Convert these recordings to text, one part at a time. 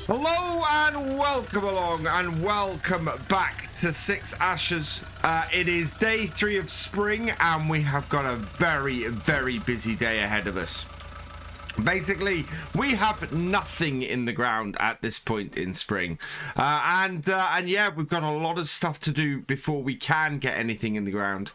Hello and welcome along and welcome back to Six Ashes. It is day 3 of spring and we have got a very busy day ahead of us. Basically, we have nothing in the ground at this point in spring, and yeah, we've got a lot of stuff to do before we can get anything in the ground.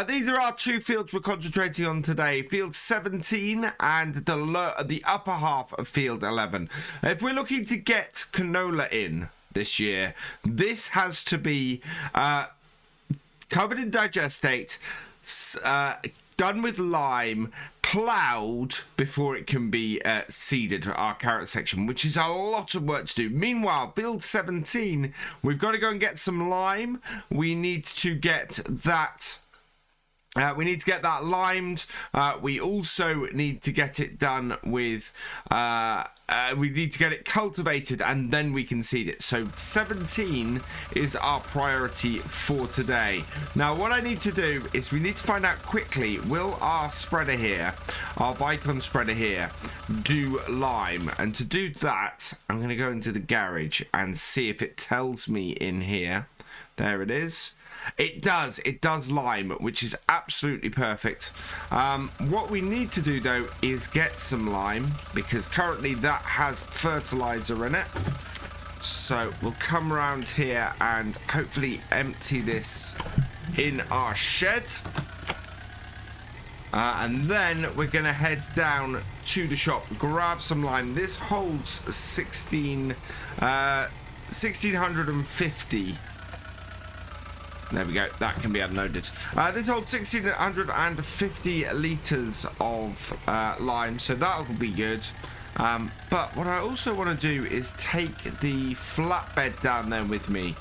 These are our two fields we're concentrating on today: field 17 and the upper half of field 11. If we're looking to get canola in this year, this has to be covered in digestate, done with lime, ploughed before it can be seeded, our carrot section, which is a lot of work to do. Meanwhile, field 17, we've got to go and get some lime. We need to get that limed. We also need to get it done with we need to get it cultivated and then we can seed it. So 17 is our priority for today. Now what I need to do is we need to find out quickly, will our spreader here, our Vicon spreader here, do lime? And to do that, I'm going to go into the garage and see if it tells me in here. There it is. It does lime, which is absolutely perfect. What we need to do though is get some lime, because currently that has fertilizer in it. So we'll come around here and hopefully empty this in our shed. And then we're going to head down to the shop, grab some lime. This holds 1650. There we go, that can be unloaded. This holds 1650 litres of lime, so that will be good. But what I also want to do is take the flatbed down there with me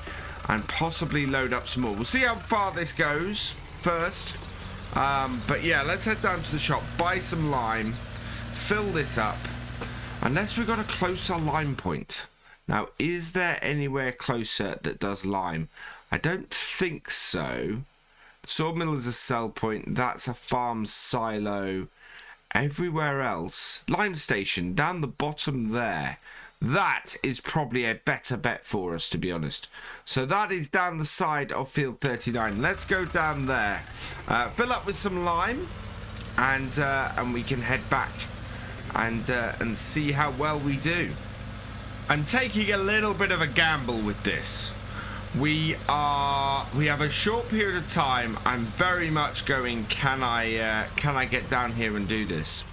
and possibly load up some more. We'll see how far this goes first. But yeah, let's head down to the shop, buy some lime, fill this up, unless we've got a closer lime point. Now, is there anywhere closer that does lime? I don't think so. The sawmill is a sell point. That's a farm silo. Everywhere else, lime station down the bottom there. That is probably a better bet for us, to be honest. So that is down the side of field 39. Let's go down there, fill up with some lime, and we can head back and see how well we do. I'm taking a little bit of a gamble with this. We have a short period of time. I'm very much going, can I get down here and do this?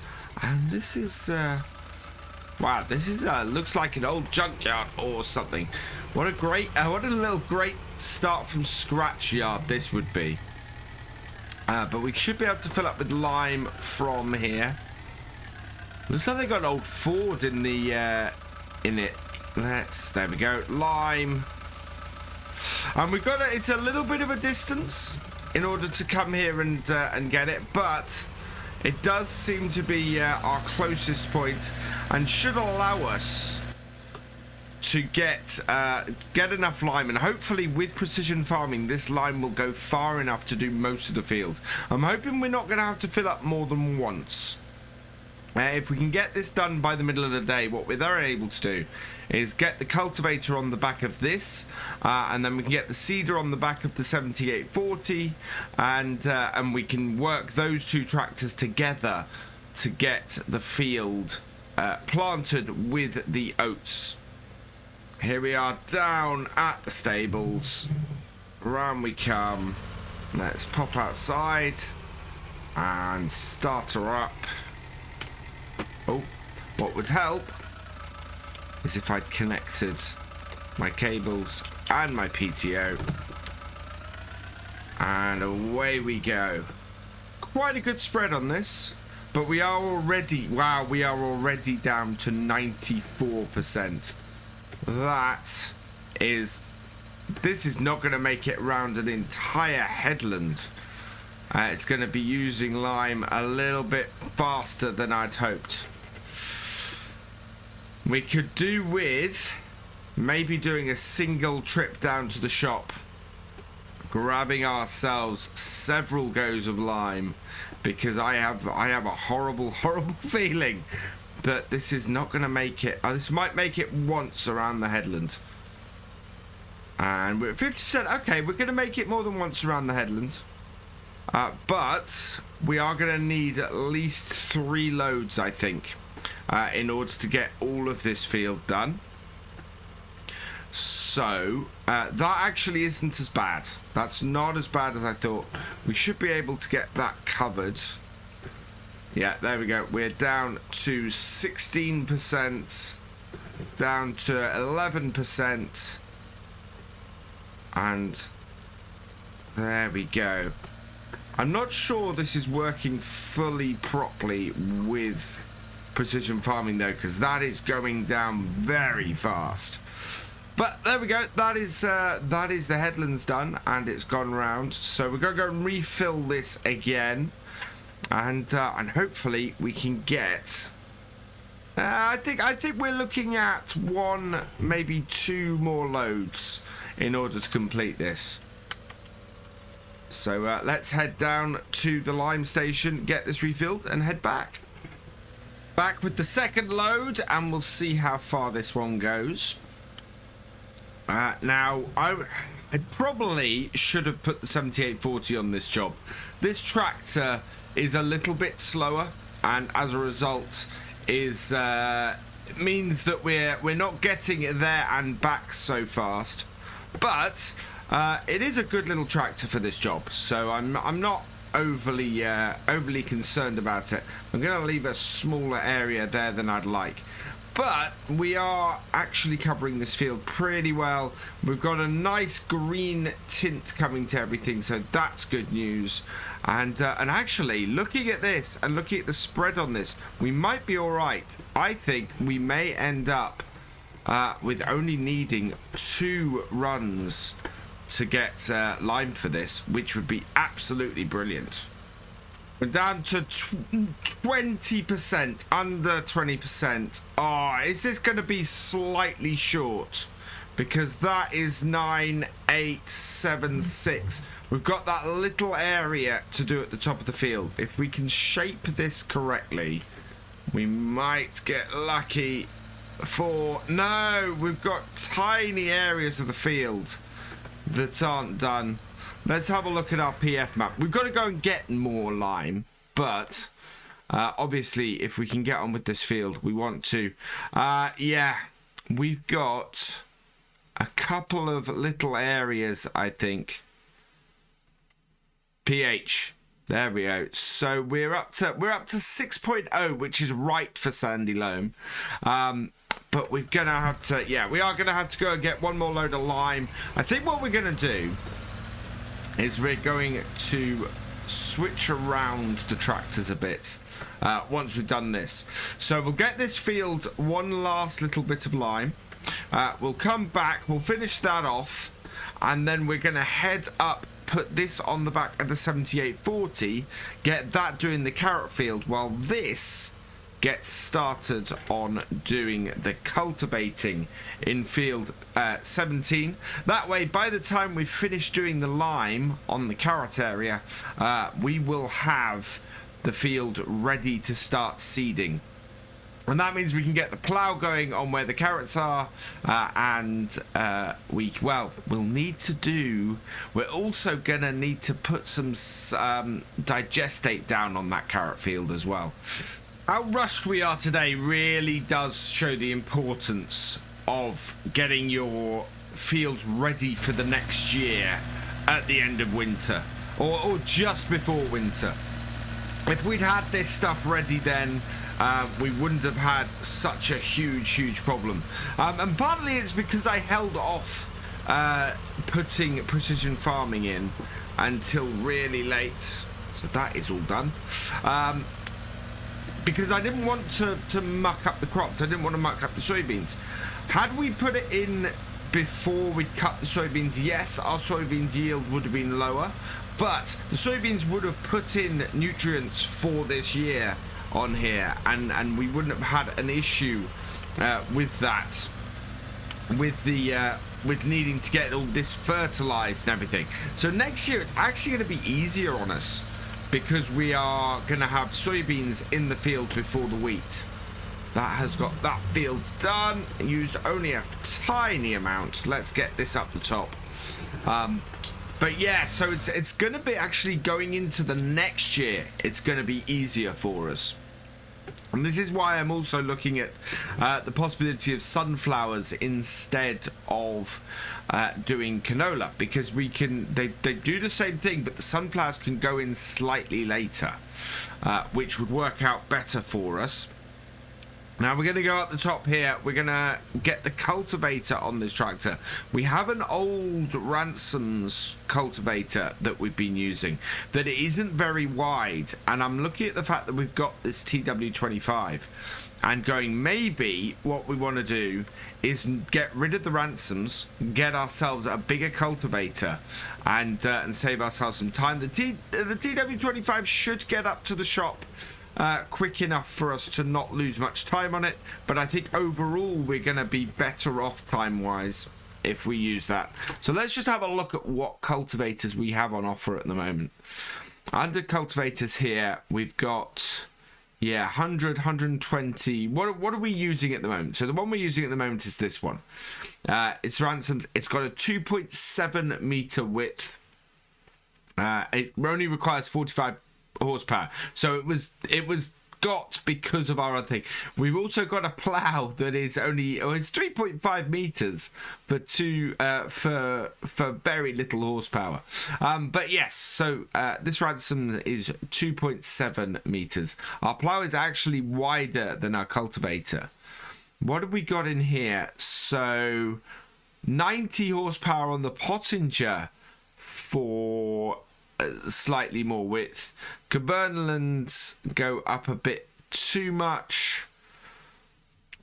And this is wow, this is looks like an old junkyard or something. What a little great start from scratch yard this would be. But we should be able to fill up with lime from here. Looks like they got an old Ford in the in it. There we go, lime. And we've got it's a little bit of a distance in order to come here and get it, but it does seem to be our closest point and should allow us to get enough lime. And hopefully with precision farming, this lime will go far enough to do most of the field. I'm hoping we're not going to have to fill up more than once. If we can get this done by the middle of the day, what we're then able to do is get the cultivator on the back of this, and then we can get the seeder on the back of the 7840, and we can work those two tractors together to get the field planted with the oats. Here we are down at the stables. Round we come. Let's pop outside and start her up. Oh, what would help is if I'd connected my cables and my PTO. And away we go. Quite a good spread on this, but we are already, wow, we are already down to 94%. This is not going to make it around an entire headland. It's going to be using lime a little bit faster than I'd hoped. We could do with maybe doing a single trip down to the shop, grabbing ourselves several goes of lime, because I have a horrible feeling that this is not going to make it. This might make it once around the headland. And we're at 50%. Okay, we're going to make it more than once around the headland. But we are going to need at least 3 loads, I think, in order to get all of this field done. So, that actually isn't as bad. That's not as bad as I thought. We should be able to get that covered. Yeah, there we go. We're down to 16%, down to 11%, and there we go. I'm not sure this is working fully properly with precision farming though, because that is going down very fast. But there we go. That is the headlands done, and it's gone round. So we're gonna go and refill this again, and hopefully we can get. I think we're looking at 1, maybe 2 more loads in order to complete this. So let's head down to the lime station, get this refilled, and head back. Back with the second load, and we'll see how far this one goes. Now, I probably should have put the 7840 on this job. This tractor is a little bit slower, and as a result, means that we're not getting it there and back so fast. But it is a good little tractor for this job, so I'm not overly concerned about it. I'm going to leave a smaller area there than I'd like. But we are actually covering this field pretty well. We've got a nice green tint coming to everything, so that's good news. And actually, looking at this and looking at the spread on this, we might be all right. I think we may end up with only needing 2 runs to get limed for this, which would be absolutely brilliant. We're down to 20%, under 20%. Oh, is this going to be slightly short? Because that is 9, 8, 7, 6. We've got that little area to do at the top of the field. If we can shape this correctly, we might get lucky for... No, we've got tiny areas of the field that aren't done. Let's have a look at our PF map. We've got to go and get more lime, but obviously if we can get on with this field, we want to. Yeah, we've got a couple of little areas, I think. pH. There we go. So we're up to 6.0, which is right for sandy loam. But we're gonna have to, yeah, we are gonna have to go and get 1 more load of lime. I think what we're gonna do is we're going to switch around the tractors a bit once we've done this. So we'll get this field 1 last little bit of lime. We'll come back, we'll finish that off, and then we're going to head up, put this on the back of the 7840, get that doing the carrot field, while this gets started on doing the cultivating in field 17. That way, by the time we finish doing the lime on the carrot area, we will have the field ready to start seeding. And that means we can get the plough going on where the carrots are, and we'll need to do... We're also going to need to put some digestate down on that carrot field as well. How rushed we are today really does show the importance of getting your fields ready for the next year at the end of winter, or just before winter. If we'd had this stuff ready then, we wouldn't have had such a huge problem. And partly it's because I held off putting precision farming in until really late. So that is all done. Because I didn't want to muck up the crops. I didn't want to muck up the soybeans. Had we put it in before we cut the soybeans, yes, our soybeans yield would have been lower, but the soybeans would have put in nutrients for this year on here, and we wouldn't have had an issue with that, with needing to get all this fertilized and everything. So next year it's actually going to be easier on us, because we are going to have soybeans in the field before the wheat. That has got that field done. Used only a tiny amount. Let's get this up the top. But yeah, so it's going to be actually going into the next year. It's going to be easier for us. And this is why I'm also looking at the possibility of sunflowers instead of doing canola, because we can they do the same thing, but the sunflowers can go in slightly later, which would work out better for us. Now we're going to go up the top here. We're going to get the cultivator on this tractor. We have an old Ransom's cultivator that we've been using that it isn't very wide, and I'm looking at the fact that we've got this TW25 and going, maybe what we want to do is get rid of the Ransoms, get ourselves a bigger cultivator, and save ourselves some time. The TW25 should get up to the shop quick enough for us to not lose much time on it, but I think overall we're going to be better off time-wise if we use that. So let's just have a look at what cultivators we have on offer at the moment. Under cultivators here, we've got, yeah, 100, 120. What are we using at the moment? So the one we're using at the moment is this one. It's Ransom's. It's got a 2.7 meter width. It only requires 45 horsepower, so it was got because of our other thing. We've also got a plow that is only it's 3.5 meters for very little horsepower, but yes, so this Ransom is 2.7 meters. Our plow is actually wider than our cultivator. What have we got in here? So 90 horsepower on the Pottinger for slightly more width. Cumberlands go up a bit too much.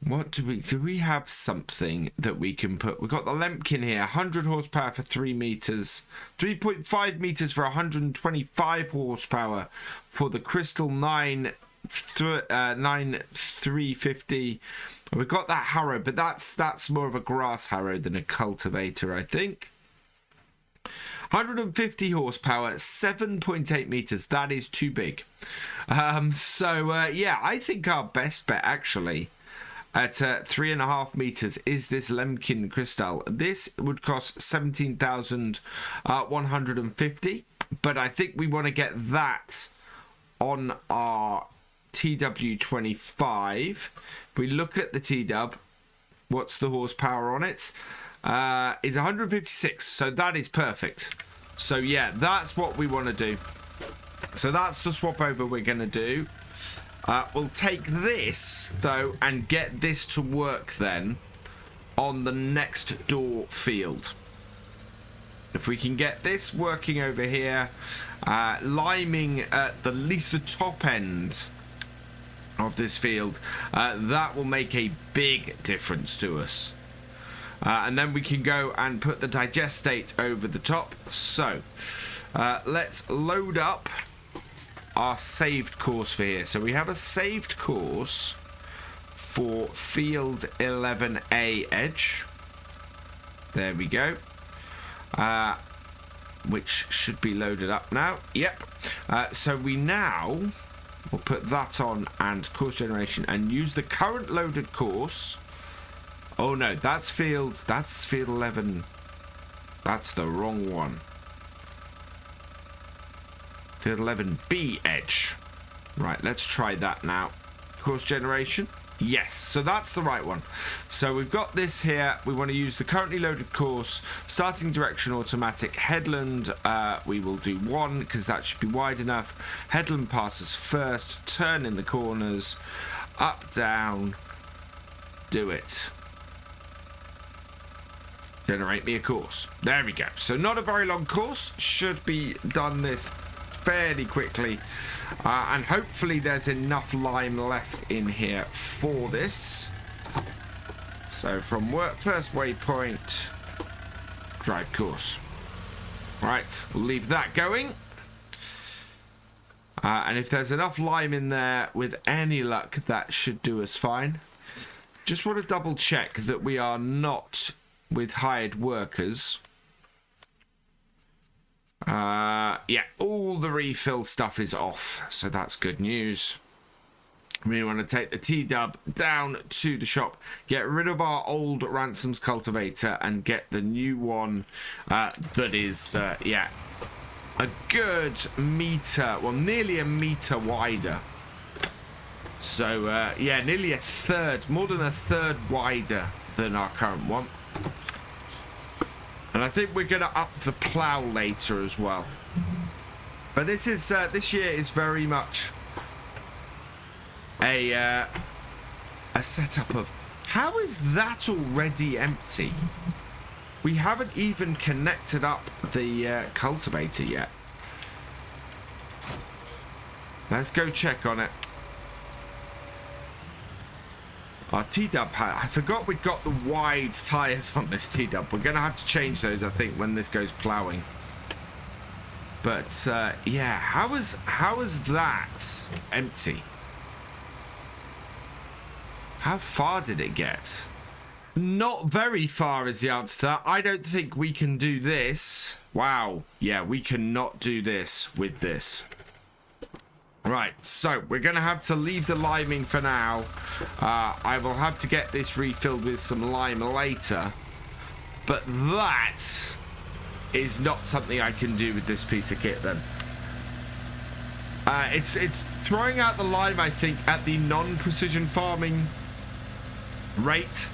What do we have something that we can put? We've got the Lemkin here, 100 horsepower for 3 meters, 3.5 meters for 125 horsepower for the Crystal 9350. We've got that harrow, but that's more of a grass harrow than a cultivator, I think. 150 horsepower, 7.8 meters. That is too big. Yeah, I think our best bet actually at 3.5 meters is this Lemkin Crystal. This would cost 17,150, but I think we want to get that on our TW25. If we look at the TW, what's the horsepower on it? Is 156, so that is perfect. So yeah, that's what we want to do. So that's the swap over we're going to do. We'll take this though and get this to work then on the next door field. If we can get this working over here, liming at the least the top end of this field, that will make a big difference to us. And then we can go and put the digestate over the top. So let's load up our saved course for here. So we have a saved course for field 11A edge. There we go. Which should be loaded up now. Yep. So we now will put that on and course generation and use the current loaded course. Oh no, that's field 11. That's the wrong one. Field 11B edge. Right, let's try that now. Course generation. Yes, so that's the right one. So we've got this here. We want to use the currently loaded course. Starting direction automatic. Headland, we will do 1 because that should be wide enough. Headland passes first. Turn in the corners. Up, down. Do it. Generate me a course. There we go. So not a very long course. Should be done this fairly quickly. And hopefully there's enough lime left in here for this. So from work first waypoint, drive course. Right, we'll leave that going. And if there's enough lime in there, with any luck, that should do us fine. Just want to double check that we are not with hired workers. Yeah, all the refill stuff is off, so that's good news. We want to take the T-Dub down to the shop, get rid of our old Ransoms cultivator, and get the new one that is, yeah, a good meter, well, nearly a meter wider. So, yeah, nearly a third, more than a third wider than our current one. And I think we're going to up the plow later as well. But this is, this year is very much a setup of, how is that already empty? We haven't even connected up the cultivator yet. Let's go check on it. Our T-Dub, I forgot we'd got the wide tyres on this T-Dub. We're going to have to change those, I think, when this goes ploughing. But, yeah, how is that empty? How far did it get? Not very far is the answer to that. I don't think we can do this. Wow. Yeah, we cannot do this with this. Right, so we're going to have to leave the liming for now. I will have to get this refilled with some lime later. But that is not something I can do with this piece of kit then. It's throwing out the lime, I think, at the non-precision farming rate,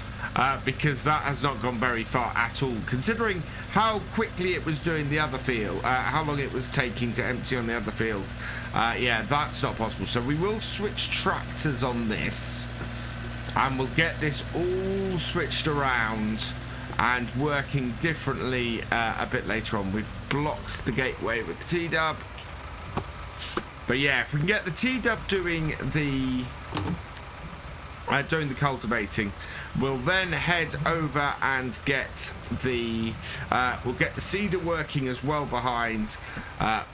because that has not gone very far at all, considering how quickly it was doing the other field, how long it was taking to empty on the other fields. Yeah, that's not possible. So we will switch tractors on this, and we'll get this all switched around and working differently a bit later on. We've blocked the gateway with the T-Dub, but yeah, if we can get the T-Dub doing the cultivating, we'll then head over and get the we'll get the seeder working as well behind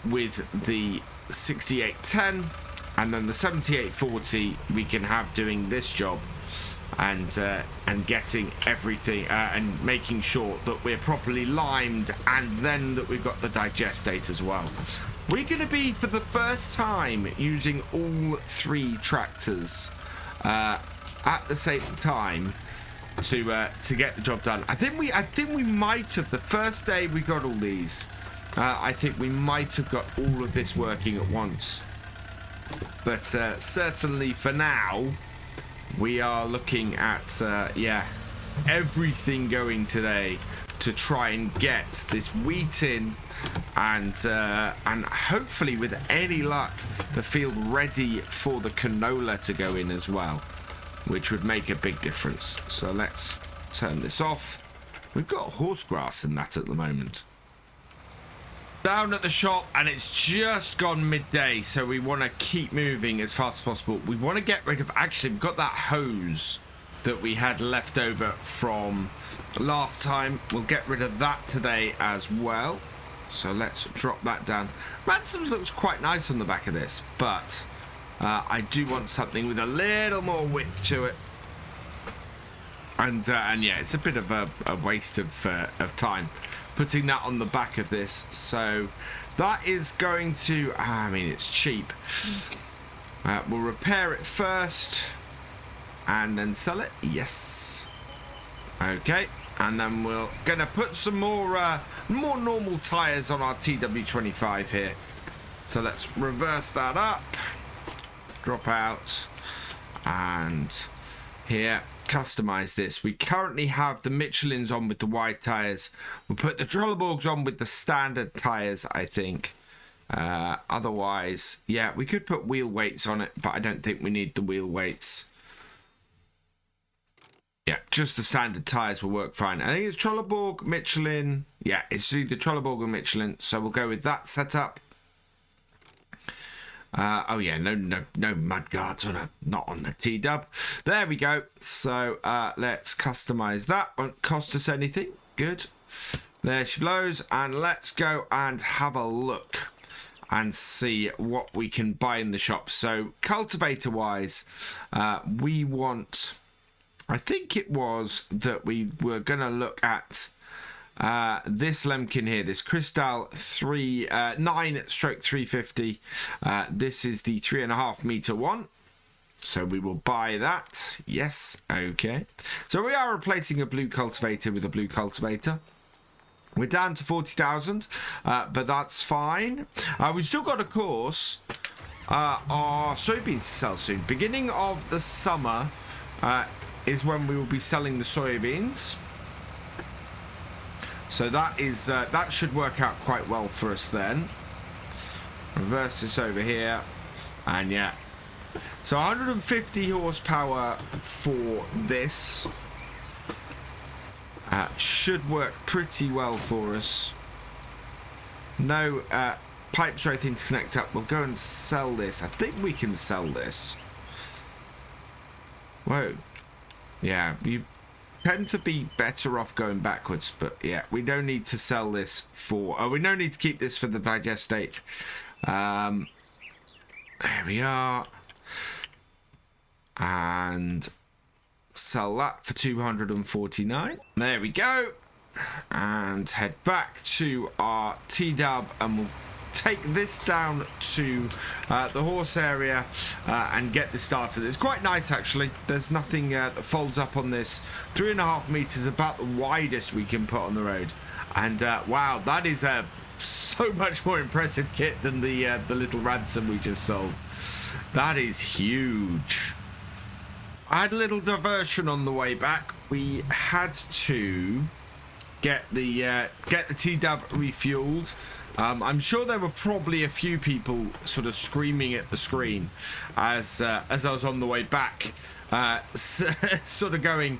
with the 6810, and then the 7840 we can have doing this job, and getting everything and making sure that we're properly limed, and then that we've got the digestate as well. We're going to be, for the first time, using all three tractors at the same time to get the job done. I think we might have, the first day we got all these, I think we might have got all of this working at once. But certainly for now, we are looking at yeah, everything going today to try and get this wheat in, and hopefully, with any luck, the field ready for the canola to go in as well, which would make a big difference. So let's turn this off. We've got horse grass in that at the moment. Down at the shop, and it's just gone midday, so we want to keep moving as fast as possible. We want to get rid of, actually, we've got that hose that we had left over from last time. We'll get rid of that today as well. So let's drop that down. Ransoms looks quite nice on the back of this, but I do want something with a little more width to it. And yeah, it's a bit of a waste of time putting that on the back of this. So that is going to, I mean, it's cheap. We'll repair it first and then sell it. Yes. Okay. And then we're going to put some more normal tyres on our TW25 here. So let's reverse that up. Drop out. And here, customize this. We currently have the Michelins on with the wide tyres. We'll put the Trelleborgs on with the standard tyres, I think. Otherwise, yeah, we could put wheel weights on it, but I don't think we need the wheel weights. Yeah, just the standard tyres will work fine. I think it's Trelleborg, Michelin. Yeah, it's either Trelleborg or Michelin. So we'll go with that setup. Oh yeah, no mud guards on a, not on the T-Dub. There we go. So let's customize that. Won't cost us anything. Good. There she blows. And let's go and have a look and see what we can buy in the shop. So cultivator wise, we want, I think it was that we were going to look at this Lemkin here, this Cristal 9/350. This is the 3.5 meter one. So we will buy that. Yes, okay. So we are replacing a blue cultivator with a blue cultivator. We're down to 40,000, but that's fine. We've still got, of course, our soybeans to sell soon. Beginning of the summer is when we will be selling the soybeans. So that is that should work out quite well for us then. Reverse this over here, and yeah. So 150 horsepower for this. Should work pretty well for us. No pipes or anything to connect up. We'll go and sell this. I think we can sell this. Whoa. Yeah, you tend to be better off going backwards, but yeah, we don't need to sell this for... we don't need to keep this for the digestate. There we are. And... sell that for 249. There we go. And head back to our T-dub, and we'll take this down to the horse area and get this started. It's quite nice, actually. There's nothing that folds up on this. 3.5 meters, about the widest we can put on the road. And wow, that is a so much more impressive kit than the little ransom we just sold. That is huge. I had a little diversion on the way back. We had to get the T-dub refueled. I'm sure there were probably a few people sort of screaming at the screen as I was on the way back, sort of going,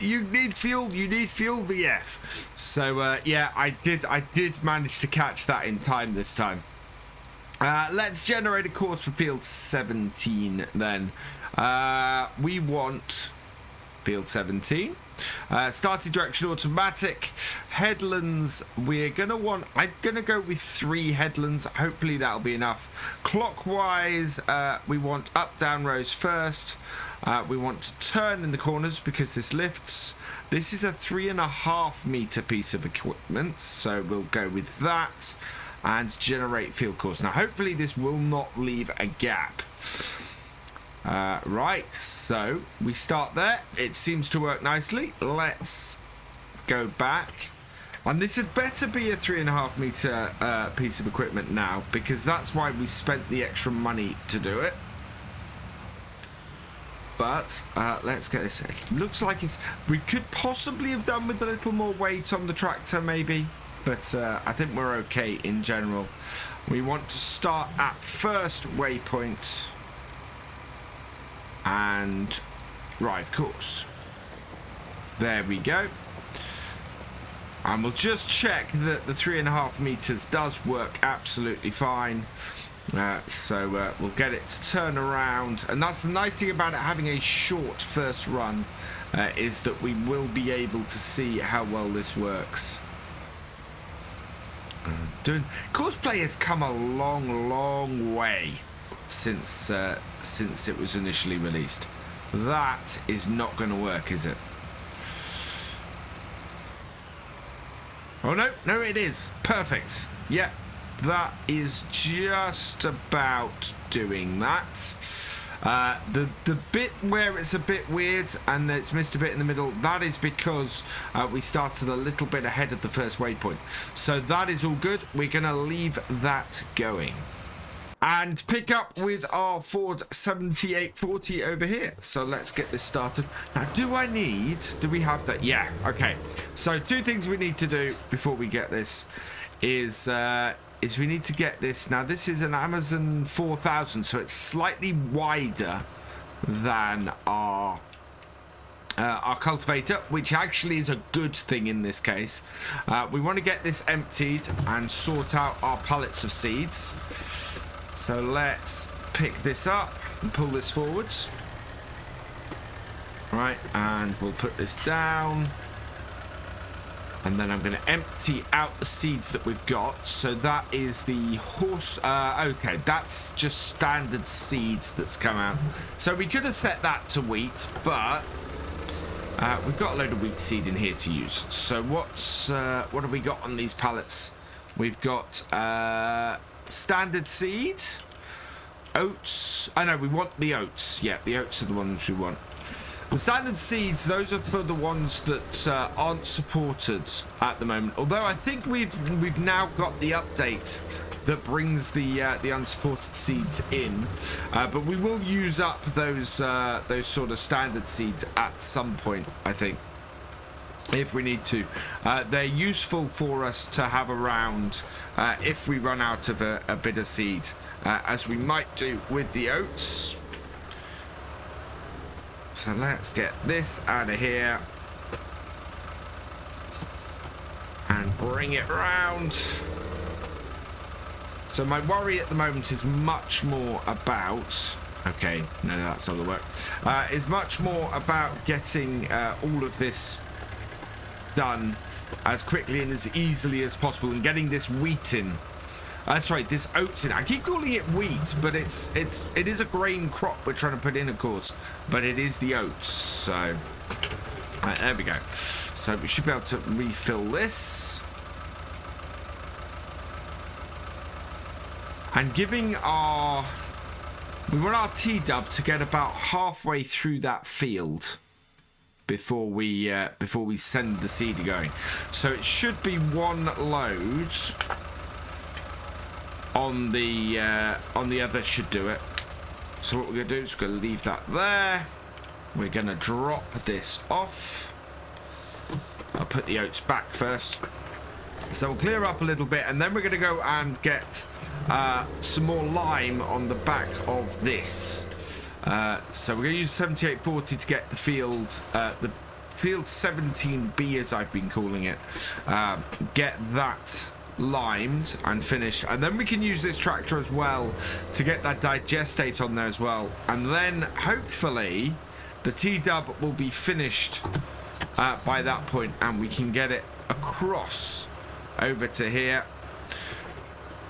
"You need fuel, VF." So yeah, I did manage to catch that in time this time. Let's generate a course for field 17 then. We want field 17. Starting direction automatic. Headlands, we're gonna want... I'm gonna go with 3 headlands. Hopefully that'll be enough. Clockwise, we want up-down rows first. We want to turn in the corners because this lifts. This is a 3.5 meter piece of equipment, so we'll go with that. And generate field course. Now, hopefully this will not leave a gap. Right, so we start there. It seems to work nicely. Let's go back. And this had better be a 3.5 meter piece of equipment now, because that's why we spent the extra money to do it. But let's get this. It looks like it's... we could possibly have done with a little more weight on the tractor, maybe. But I think we're okay in general. We want to start at first waypoint and drive course. There we go. And we'll just check that the 3.5 meters does work absolutely fine. So we'll get it to turn around. And that's the nice thing about it having a short first run, is that we will be able to see how well this works. Courseplay has come a long way since it was initially released. That is not going to work, is it? Oh no, it is perfect. Yeah, that is just about doing that. The bit where it's a bit weird and it's missed a bit in the middle, that is because we started a little bit ahead of the first waypoint. So that is all good. We're going to leave that going. And pick up with our Ford 7840 over here. So let's get this started. Now, do we have that? Yeah, okay. So 2 things we need to do before we get this is we need to get this. Now, this is an Amazon 4000, so it's slightly wider than our cultivator, which actually is a good thing in this case. We want to get this emptied and sort out our pallets of seeds. So let's pick this up and pull this forwards. Right, and we'll put this down. And then I'm going to empty out the seeds that we've got. So that is the horse... okay, that's just standard seeds that's come out. So we could have set that to wheat, but we've got a load of wheat seed in here to use. So what have we got on these pallets? We've got standard seed. oats. I know we want the oats. Yeah, the oats are the ones we want. The standard seeds, those are for the ones that aren't supported at the moment. Although I think we've now got the update that brings the unsupported seeds in, but we will use up those sort of standard seeds at some point, I think, if we need to. They're useful for us to have around if we run out of a bit of seed, as we might do with the oats. So let's get this out of here and bring it round. So my worry at the moment is much more about... Okay, no, that's not the work. Is much more about getting all of this done as quickly and as easily as possible, and getting this wheat in. Sorry, this oats in. I keep calling it wheat, but it is a grain crop we're trying to put in, of course. But it is the oats. So there we go. So we should be able to refill this. And giving our... We want our T-dub to get about halfway through that field before we send the seed going. So it should be one load on the other should do it. So what we're going to do is we're going to leave that there. We're going to drop this off. I'll put the oats back first. So we'll clear up a little bit, and then we're going to go and get some more lime on the back of this. So we're going to use 7840 to get the field 17B, as I've been calling it. Get that limed and finished, and then we can use this tractor as well to get that digestate on there as well, and then hopefully the T-dub will be finished by that point, and we can get it across over to here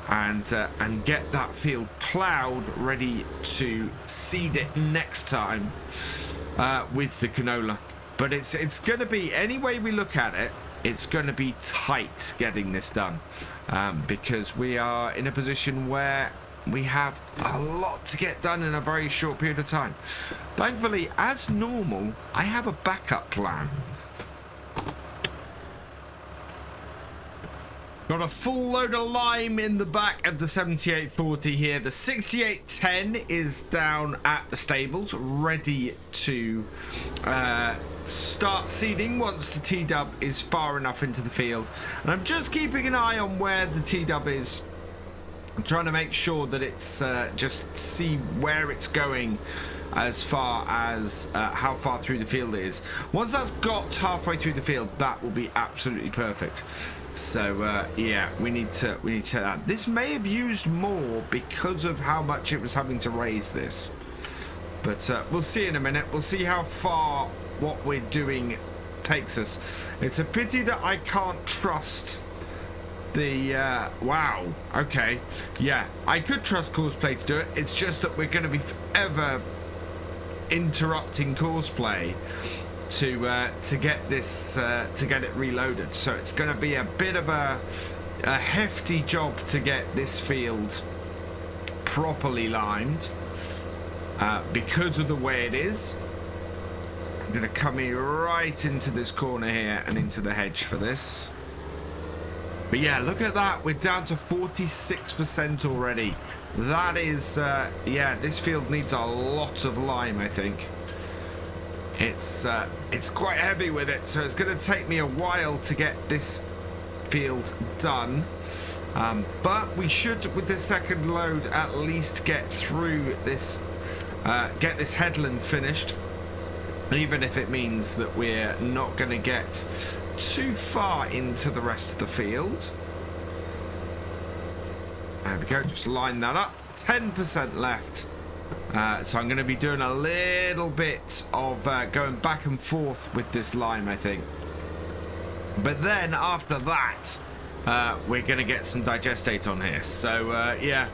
and get that field ploughed, ready to seed it next time with the canola. But it's going to be, any way we look at it, it's going to be tight getting this done, because we are in a position where we have a lot to get done in a very short period of time. Thankfully, as normal, I have a backup plan. Got a full load of lime in the back of the 7840 here. The 6810 is down at the stables, ready to start seeding once the T-dub is far enough into the field. And I'm just keeping an eye on where the T-dub is. I'm trying to make sure that it's just see where it's going as far as how far through the field it is. Once that's got halfway through the field, that will be absolutely perfect. So yeah, we need to check that. This may have used more because of how much it was having to raise this, but we'll see in a minute. We'll see how far what we're doing takes us. It's a pity that I can't trust the wow, okay, yeah, I could trust Causeplay to do it. It's just that we're going to be forever interrupting Causeplay to get this to get it reloaded. So it's going to be a bit of a hefty job to get this field properly limed because of the way it is. I'm going to come here right into this corner here and into the hedge for this. But yeah, look at that, we're down to 46% already. That is yeah, this field needs a lot of lime, I think. It's quite heavy with it, so it's going to take me a while to get this field done. But we should, with this second load, at least get through this, get this headland finished, even if it means that we're not going to get too far into the rest of the field. There we go, just line that up. 10% left. So I'm going to be doing a little bit of going back and forth with this lime, I think. But then after that, we're going to get some digestate on here. So yeah,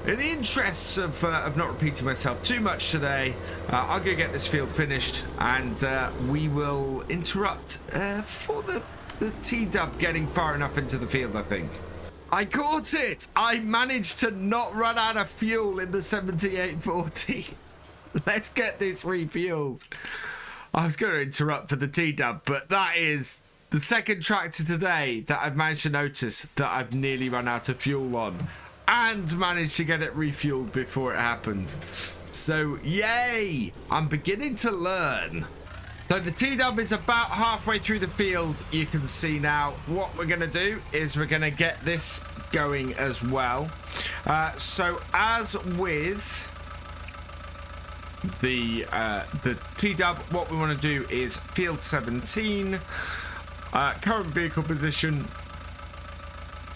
in the interests of not repeating myself too much today, I'll go get this field finished, and we will interrupt for the T-dub getting far enough into the field, I think. I caught it! I managed to not run out of fuel in the 7840. Let's get this refueled. I was going to interrupt for the T-dub, but that is the second tractor today that I've managed to notice that I've nearly run out of fuel on and managed to get it refueled before it happened. So, yay! I'm beginning to learn. So the T-dub is about halfway through the field. You can see now what we're going to do is we're going to get this going as well. So as with the T-dub, what we want to do is field 17, current vehicle position,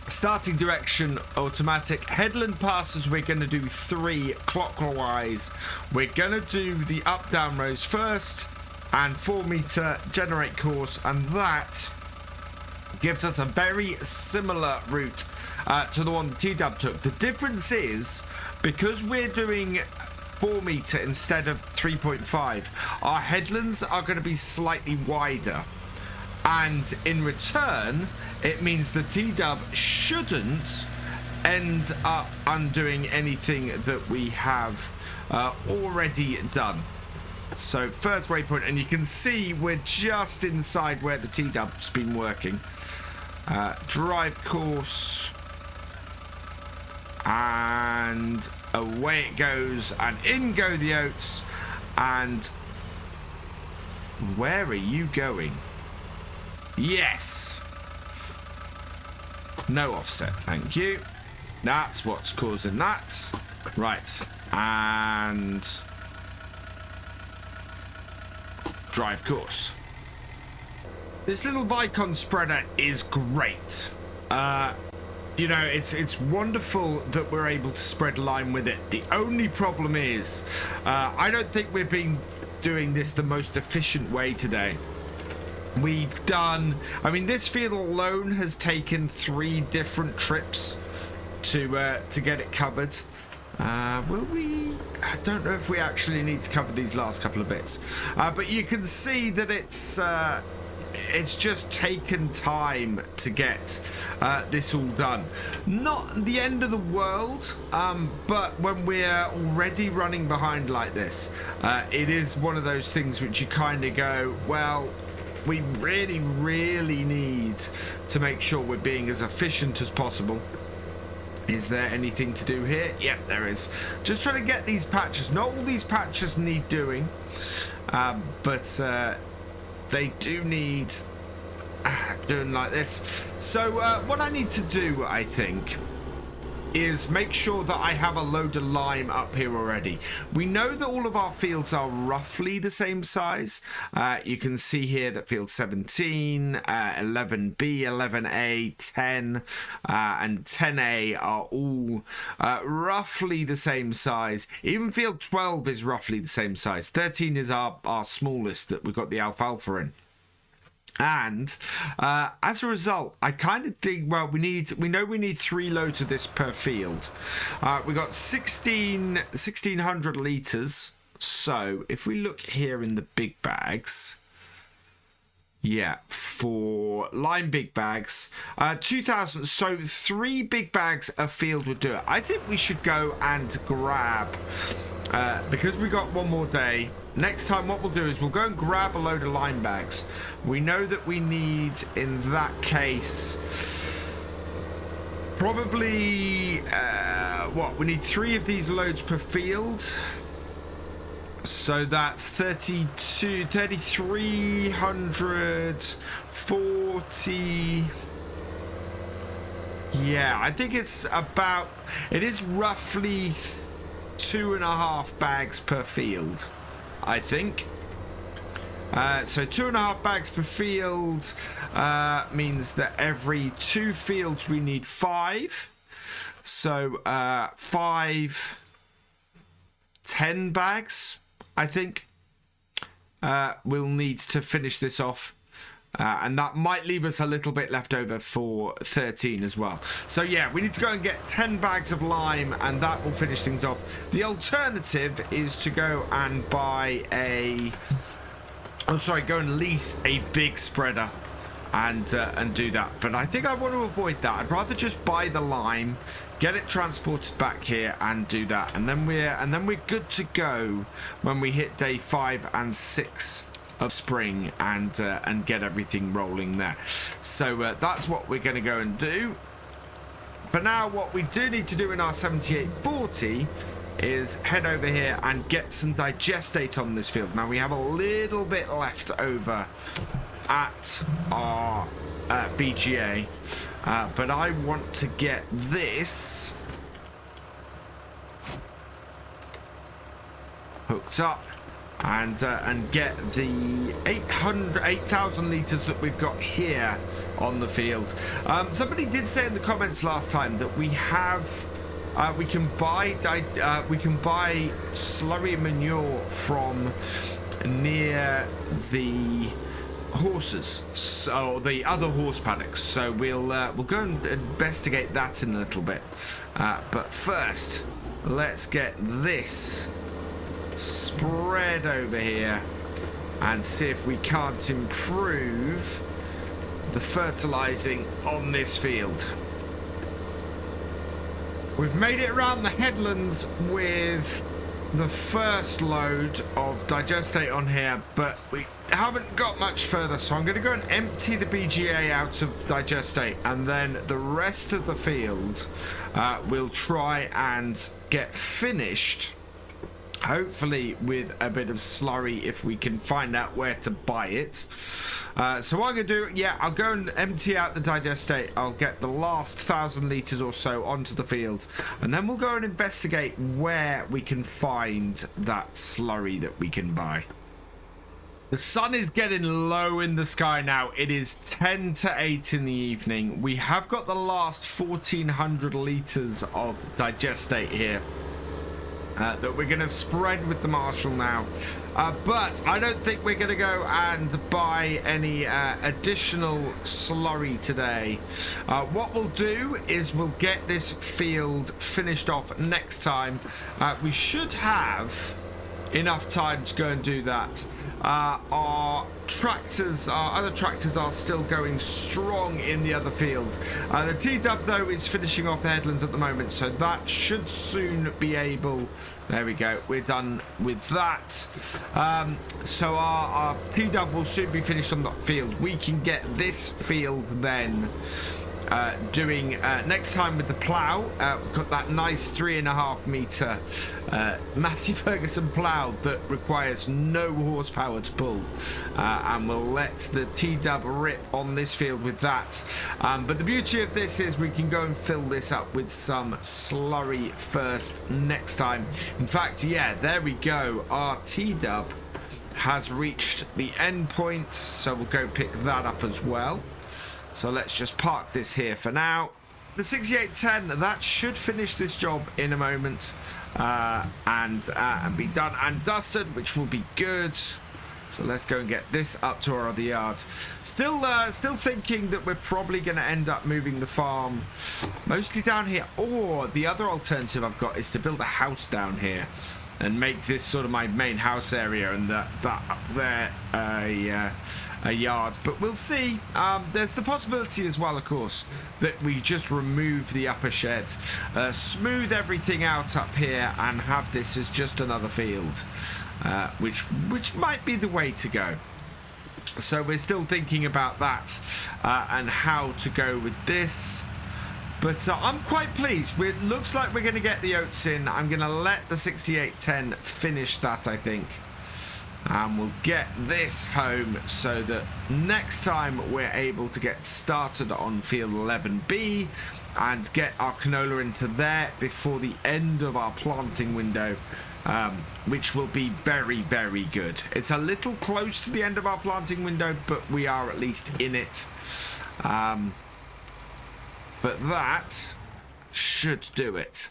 starting direction automatic, headland passes. We're going to do 3 clockwise. We're going to do the up down rows first, and 4 meter generate course, and that gives us a very similar route to the one the T-dub took. The difference is, because we're doing 4 meter instead of 3.5, our headlands are going to be slightly wider, and in return it means the T-dub shouldn't end up undoing anything that we have already done. So first waypoint, and you can see we're just inside where the T-dub's been working. Drive course, and away it goes, and in go the oats. And where are you going? Yes, no offset, thank you. That's what's causing that. Right, and drive course. This little Vicon spreader is great. You know, it's wonderful that we're able to spread lime with it. The only problem is, I don't think we've been doing this the most efficient way today. We've done, I mean, this field alone has taken 3 different trips to get it covered. Will we? I don't know if we actually need to cover these last couple of bits, but you can see that it's just taken time to get this all done. Not the end of the world, but when we're already running behind like this, it is one of those things which you kind of go, well, we really need to make sure we're being as efficient as possible. Is there anything to do here? Yep, there is. Just trying to get these patches. Not all these patches need doing, but they do need doing like this. So what I need to do, I think, is make sure that I have a load of lime up here already. We know that all of our fields are roughly the same size. You can see here that field 17, 11B, 11A, 10, and 10A are all roughly the same size. Even field 12 is roughly the same size. 13 is our smallest that we've got the alfalfa in. And as a result, I kind of think, well, we know we need 3 loads of this per field. We got 1600 litres. So if we look here in the big bags, yeah, for lime big bags, 2000. So 3 big bags a field would do it. I think we should go and grab, because we got 1 more day. Next time what we'll do is we'll go and grab a load of lime bags. We know that we need, in that case, probably, we need 3 of these loads per field. So that's 32, 3,300, 40. Yeah, I think it's about, it is roughly 2.5 bags per field, I think. So 2.5 bags per field means that every 2 fields we need 5. So 5, 10 bags, I think, we'll need to finish this off. And that might leave us a little bit left over for 13 as well. So yeah, we need to go and get 10 bags of lime, and that will finish things off. The alternative is to go and buy go and lease a big spreader. and do that. But I think I want to avoid that. I'd rather just buy the lime, get it transported back here, and do that, and then we're good to go when we hit day 5 and 6 of spring, and get everything rolling there. So that's what we're going to go and do. For now, what we do need to do in our 7840 is head over here and get some digestate on this field. Now we have a little bit left over at our BGA, but I want to get this hooked up and get the 8,000 litres that we've got here on the field. Somebody did say in the comments last time that we have we can buy slurry manure from near the horses, so the other horse paddocks. So we'll go and investigate that in a little bit. But first, let's get this spread over here and see if we can't improve the fertilizing on this field. We've made it around the headlands with the first load of digestate on here, but we haven't got much further, so I'm going to go and empty the BGA out of digestate, and then the rest of the field we'll try and get finished, hopefully with a bit of slurry if we can find out where to buy it. So what I'm going to do, yeah, I'll go and empty out the digestate. I'll get the last 1,000 litres or so onto the field, and then we'll go and investigate where we can find that slurry that we can buy. The sun is getting low in the sky now. It is 10 to 8 in the evening. We have got the last 1,400 litres of digestate here that we're going to spread with the Marshall now. But I don't think we're going to go and buy any additional slurry today. What we'll do is we'll get this field finished off next time. We should have enough time to go and do that. Our other tractors are still going strong in the other field. The T-Dub though is finishing off the headlands at the moment, so that should soon be able. There we go, we're done with that. So our T-Dub will soon be finished on that field. We can get this field then doing next time with the plough. We've got that nice 3.5 metre Massey Ferguson plough that requires no horsepower to pull, and we'll let the T-Dub rip on this field with that. But the beauty of this is we can go and fill this up with some slurry first next time. In fact, yeah, there we go, our T-Dub has reached the end point, so we'll go pick that up as well. So let's just park this here for now. The 6810, that should finish this job in a moment and be done and dusted, which will be good. So let's go and get this up to our other yard. Still thinking that we're probably going to end up moving the farm mostly down here. Or the other alternative I've got is to build a house down here and make this sort of my main house area, and that up there a yard. But we'll see. There's the possibility as well, of course, that we just remove the upper shed, smooth everything out up here, and have this as just another field, which might be the way to go. So we're still thinking about that and how to go with this. But I'm quite pleased. It looks like we're going to get the oats in. I'm going to let the 6810 finish that, I think. And we'll get this home so that next time we're able to get started on field 11B and get our canola into there before the end of our planting window, which will be very, very good. It's a little close to the end of our planting window, but we are at least in it. But that should do it.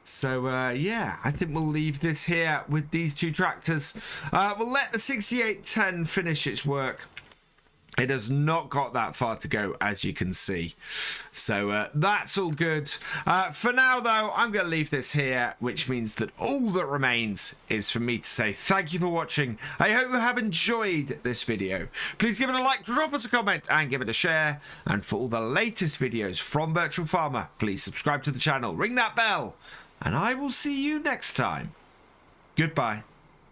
So, yeah, I think we'll leave this here with these two tractors. We'll let the 6810 finish its work. It has not got that far to go, as you can see. So that's all good. For now, though, I'm going to leave this here, which means that all that remains is for me to say thank you for watching. I hope you have enjoyed this video. Please give it a like, drop us a comment, and give it a share. And for all the latest videos from Virtual Farmer, please subscribe to the channel, ring that bell, and I will see you next time. Goodbye.